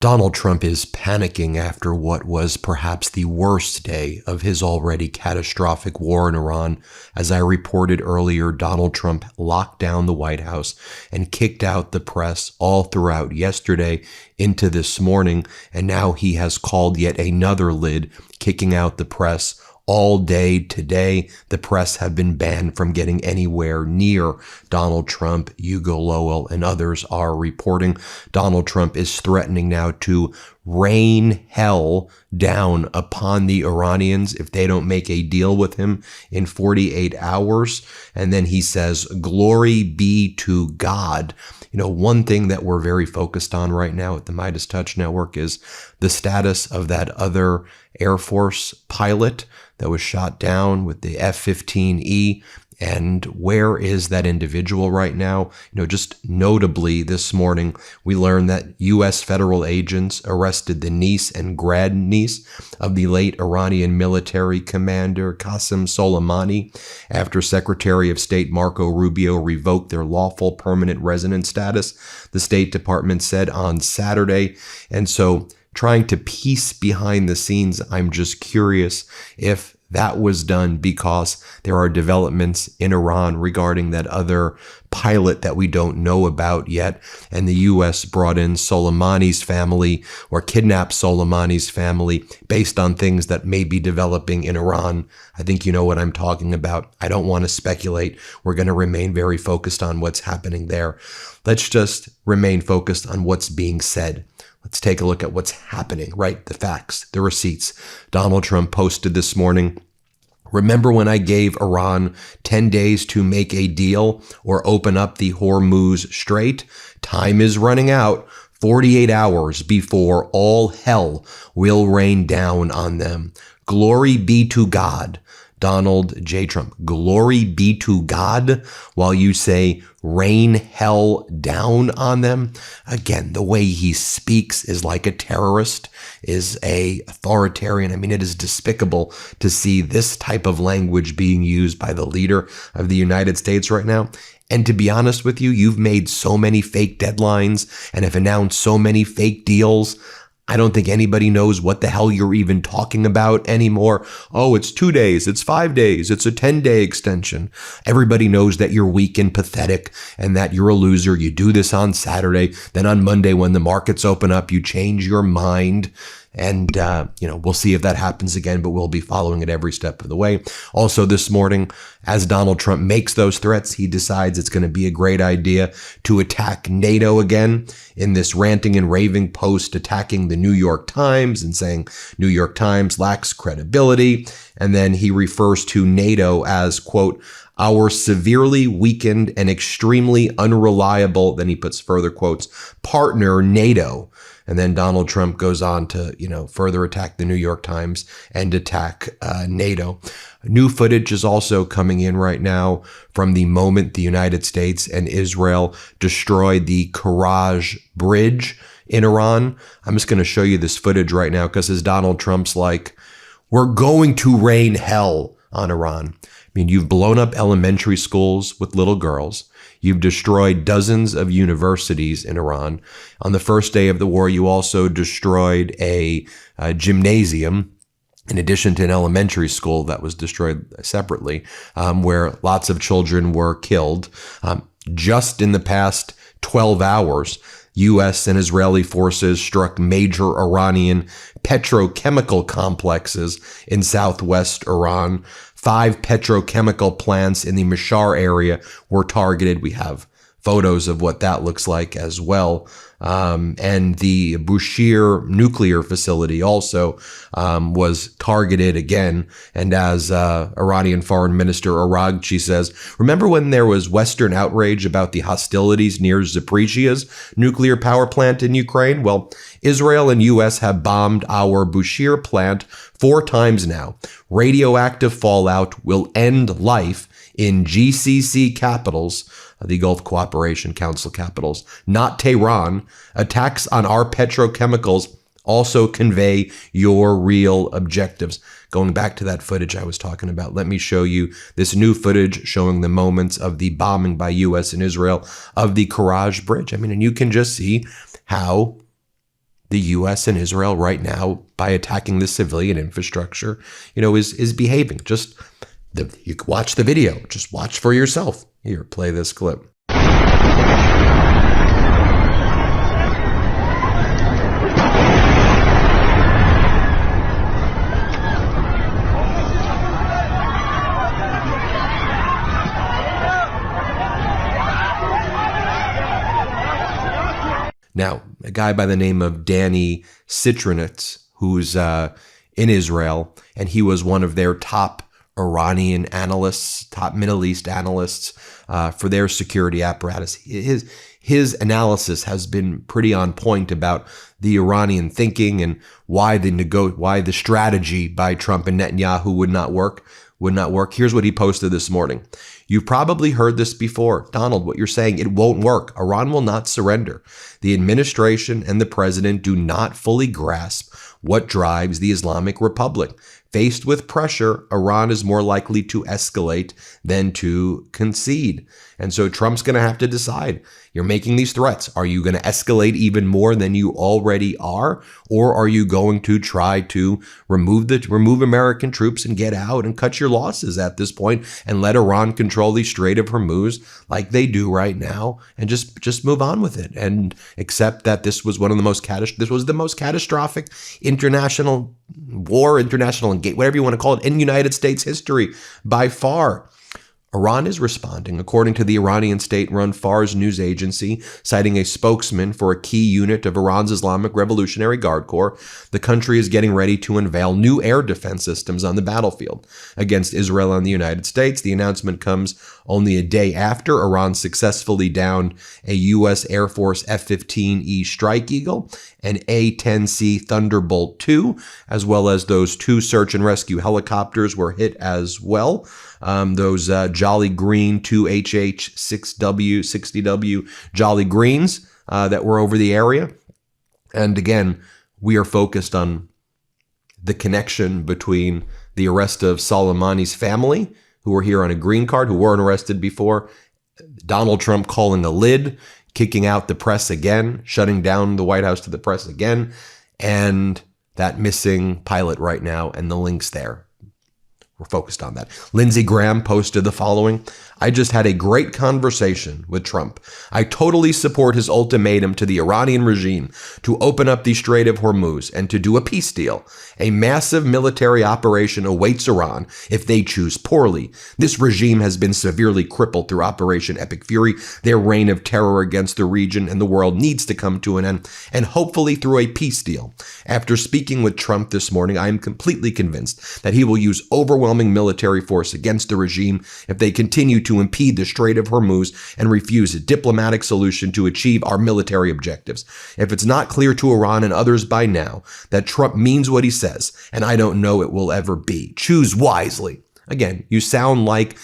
Donald Trump is panicking after what was perhaps the worst day of his already catastrophic war in Iran. As I reported earlier, Donald Trump locked down the White House and kicked out the press all throughout yesterday into this morning, and now he has called yet another lid, kicking out the press all day today. The press have been banned from getting anywhere near Donald Trump. Hugo Lowell and others are reporting Donald Trump is threatening now to rain hell down upon the Iranians if they don't make a deal with him in 48 hours. And then he says, glory be to God. You know, one thing that we're very focused on right now at the MeidasTouch Network is the status of that other Air Force pilot that was shot down with the F-15E. And where is that individual right now? You know, just notably this morning, we learned that U.S. federal agents arrested the niece and grandniece of the late Iranian military commander Qasem Soleimani after Secretary of State Marco Rubio revoked their lawful permanent resident status, the State Department said on Saturday. And so trying to piece behind the scenes, I'm just curious if that was done because there are developments in Iran regarding that other pilot that we don't know about yet. And the U.S. brought in Soleimani's family or kidnapped Soleimani's family based on things that may be developing in Iran. I think you know what I'm talking about. I don't want to speculate. We're going to remain very focused on what's happening there. Let's just remain focused on what's being said. Let's take a look at what's happening, right? The facts, the receipts. Donald Trump posted this morning, remember when I gave Iran 10 days to make a deal or open up the Hormuz Strait? Time is running out. 48 hours before all hell will rain down on them. Glory be to God. Donald J. Trump, glory be to God, while you say rain hell down on them. Again, the way he speaks is like a terrorist, is a authoritarian. I mean, it is despicable to see this type of language being used by the leader of the United States right now. And to be honest with you, you've made so many fake deadlines and have announced so many fake deals. I don't think anybody knows what the hell you're even talking about anymore. Oh, it's 2 days, it's 5 days, it's a 10-day extension. Everybody knows that you're weak and pathetic and that you're a loser. You do this on Saturday. Then on Monday, when the markets open up, you change your mind. And, we'll see if that happens again, but we'll be following it every step of the way. Also this morning, as Donald Trump makes those threats, he decides it's going to be a great idea to attack NATO again in this ranting and raving post, attacking the New York Times and saying New York Times lacks credibility. And then he refers to NATO as, quote, our severely weakened and extremely unreliable, then he puts further quotes, partner NATO. And then Donald Trump goes on to, further attack the New York Times and attack NATO. New footage is also coming in right now from the moment the United States and Israel destroyed the Karaj Bridge in Iran. I'm just going to show you this footage right now because as Donald Trump's like, we're going to rain hell on Iran. I mean, you've blown up elementary schools with little girls. You've destroyed dozens of universities in Iran. On the first day of the war, you also destroyed a gymnasium, in addition to an elementary school that was destroyed separately, where lots of children were killed. Just in the past 12 hours, U.S. and Israeli forces struck major Iranian petrochemical complexes in southwest Iran. 5 petrochemical plants in the Mashar area were targeted. We have photos of what that looks like as well. And the Bushehr nuclear facility also was targeted again. And as Iranian Foreign Minister Araghchi says, remember when there was Western outrage about the hostilities near Zaporizhia's nuclear power plant in Ukraine? Well, Israel and U.S. have bombed our Bushehr plant 4 times now. Radioactive fallout will end life in GCC capitals, the Gulf Cooperation Council capitals, not Tehran. Attacks on our petrochemicals also convey your real objectives. Going back to that footage I was talking about, let me show you this new footage showing the moments of the bombing by U.S. and Israel of the Karaj Bridge. I mean, and you can just see how the U.S. and Israel right now, by attacking the civilian infrastructure, is behaving. You can watch the video. Just watch for yourself. Here, play this clip. Now, a guy by the name of Danny Citronitz, who's in Israel, and he was one of their top Iranian analysts, top Middle East analysts for their security apparatus. His analysis has been pretty on point about the Iranian thinking and why the strategy by Trump and Netanyahu would not work. Here's what he posted this morning. You've probably heard this before. Donald, what you're saying, it won't work. Iran will not surrender. The administration and the president do not fully grasp what drives the Islamic Republic. Faced with pressure, Iran is more likely to escalate than to concede. And so Trump's going to have to decide. You're making these threats. Are you going to escalate even more than you already are? Or are you going to try to remove American troops and get out and cut your losses at this point and let Iran control the Strait of Hormuz like they do right now and just move on with it and accept that this was the most catastrophic international war, international engagement, whatever you want to call it, in United States history by far. Iran is responding, according to the Iranian state-run Fars news agency, citing a spokesman for a key unit of Iran's Islamic Revolutionary Guard Corps. The country is getting ready to unveil new air defense systems on the battlefield against Israel and the United States. The announcement comes only a day after Iran successfully downed a U.S. Air Force F-15E Strike Eagle and A-10C Thunderbolt II, as well as those two search and rescue helicopters were hit as well. Those Jolly Green 2HH-60W Jolly Greens that were over the area. And again, we are focused on the connection between the arrest of Soleimani's family, who were here on a green card, who weren't arrested before, Donald Trump calling a lid, kicking out the press again, shutting down the White House to the press again, and that missing pilot right now and the links there. We're focused on that. Lindsey Graham posted the following. I just had a great conversation with Trump. I totally support his ultimatum to the Iranian regime to open up the Strait of Hormuz and to do a peace deal. A massive military operation awaits Iran if they choose poorly. This regime has been severely crippled through Operation Epic Fury. Their reign of terror against the region and the world needs to come to an end, and hopefully through a peace deal. After speaking with Trump this morning, I am completely convinced that he will use overwhelming military force against the regime if they continue to impede the Strait of Hormuz and refuse a diplomatic solution to achieve our military objectives. If it's not clear to Iran and others by now that Trump means what he says, and I don't know it will ever be, choose wisely. Again, you sound like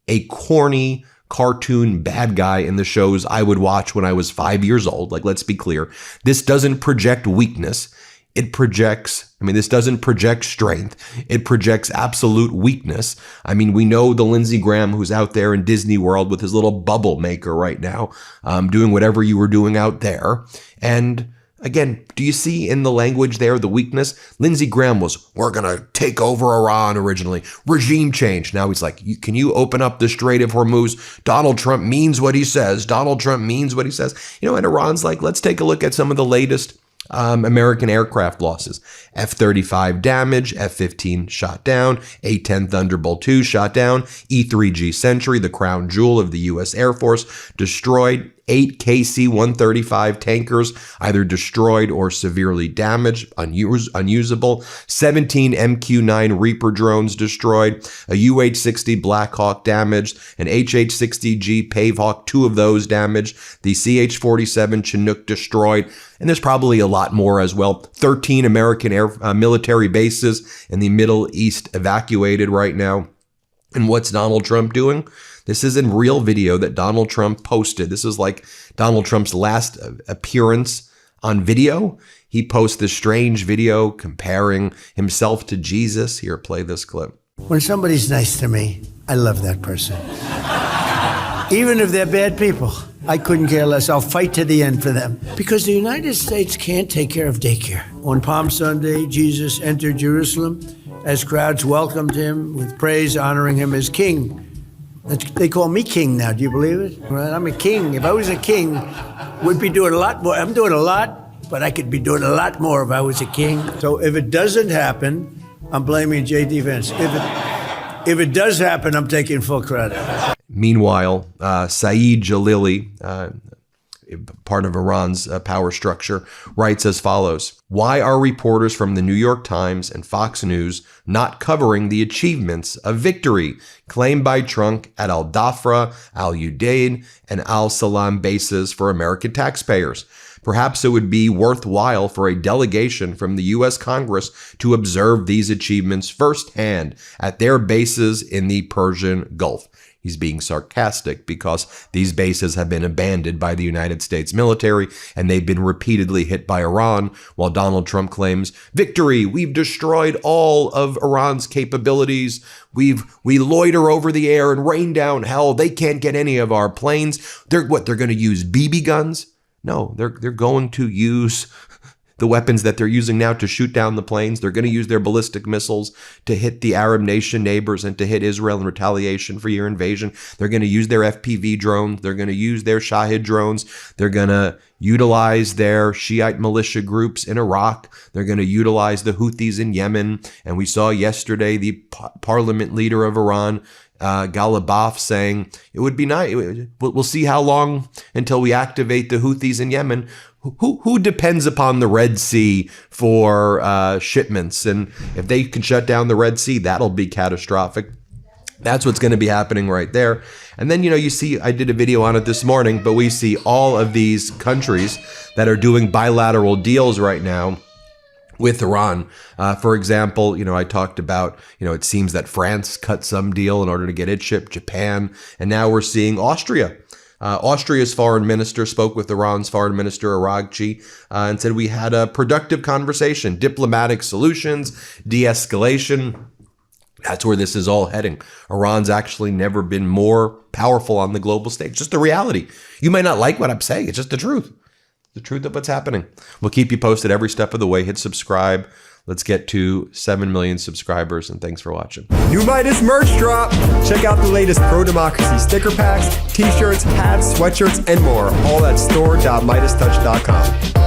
a corny cartoon bad guy in the shows I would watch when I was 5 years old. Like, let's be clear. This doesn't project weakness. This doesn't project strength. It projects absolute weakness. We know the Lindsey Graham who's out there in Disney World with his little bubble maker right now, doing whatever you were doing out there. And again, do you see in the language there the weakness? Lindsey Graham was, we're going to take over Iran originally. Regime change. Now he's like, can you open up the Strait of Hormuz? Donald Trump means what he says. Donald Trump means what he says. And Iran's like, let's take a look at some of the latest American aircraft losses. F-35 damage, F-15 shot down, A-10 Thunderbolt II shot down, E-3G Sentry, the crown jewel of the U.S. Air Force, destroyed. 8 KC-135 tankers either destroyed or severely damaged, unusable. 17 MQ-9 Reaper drones destroyed. A UH-60 Black Hawk damaged. An HH-60G Pavehawk, 2 of those damaged. The CH-47 Chinook destroyed. And there's probably a lot more as well. 13 American military bases in the Middle East evacuated right now. And what's Donald Trump doing? This is in real video that Donald Trump posted. This is like Donald Trump's last appearance on video. He posts this strange video comparing himself to Jesus. Here, play this clip. When somebody's nice to me, I love that person. Even if they're bad people, I couldn't care less. I'll fight to the end for them. Because the United States can't take care of daycare. On Palm Sunday, Jesus entered Jerusalem as crowds welcomed him with praise, honoring him as king. They call me king now. Do you believe it? Well, I'm a king. If I was a king, we'd be doing a lot more. I'm doing a lot, but I could be doing a lot more if I was a king. So if it doesn't happen, I'm blaming J.D. Vance. If it does happen, I'm taking full credit. Meanwhile, Saeed Jalili, part of Iran's power structure, writes as follows: "Why are reporters from the New York Times and Fox News not covering the achievements of victory claimed by Trump at Al-Dhafra, Al-Udeid, and Al-Salam bases for American taxpayers? Perhaps it would be worthwhile for a delegation from the U.S. Congress to observe these achievements firsthand at their bases in the Persian Gulf." He's being sarcastic because these bases have been abandoned by the United States military and they've been repeatedly hit by Iran, while Donald Trump claims, "Victory, we've destroyed all of Iran's capabilities. We loiter over the air and rain down hell. They can't get any of our planes." They're going to use BB guns? No, they're going to use the weapons that they're using now to shoot down the planes. They're going to use their ballistic missiles to hit the Arab nation neighbors and to hit Israel in retaliation for your invasion. They're going to use their FPV drones. They're going to use their Shahid drones. They're going to utilize their Shiite militia groups in Iraq. They're going to utilize the Houthis in Yemen. And we saw yesterday the parliament leader of Iran, Ghalibaf, saying it would be nice. We'll see how long until we activate the Houthis in Yemen. Who depends upon the Red Sea for shipments? And if they can shut down the Red Sea, that'll be catastrophic. That's what's going to be happening right there. And then, you see, I did a video on it this morning, but we see all of these countries that are doing bilateral deals right now with Iran. For example, I talked about, it seems that France cut some deal in order to get it shipped, Japan, and now we're seeing Austria. Austria's foreign minister spoke with Iran's foreign minister, Aragchi, and said we had a productive conversation, diplomatic solutions, de-escalation. That's where this is all heading. Iran's actually never been more powerful on the global stage. Just the reality. You may not like what I'm saying. It's just the truth. The truth of what's happening. We'll keep you posted every step of the way. Hit subscribe. Let's get to 7 million subscribers, and thanks for watching. New Meidas merch drop! Check out the latest pro-democracy sticker packs, t-shirts, hats, sweatshirts, and more. All at store.MeidasTouch.com.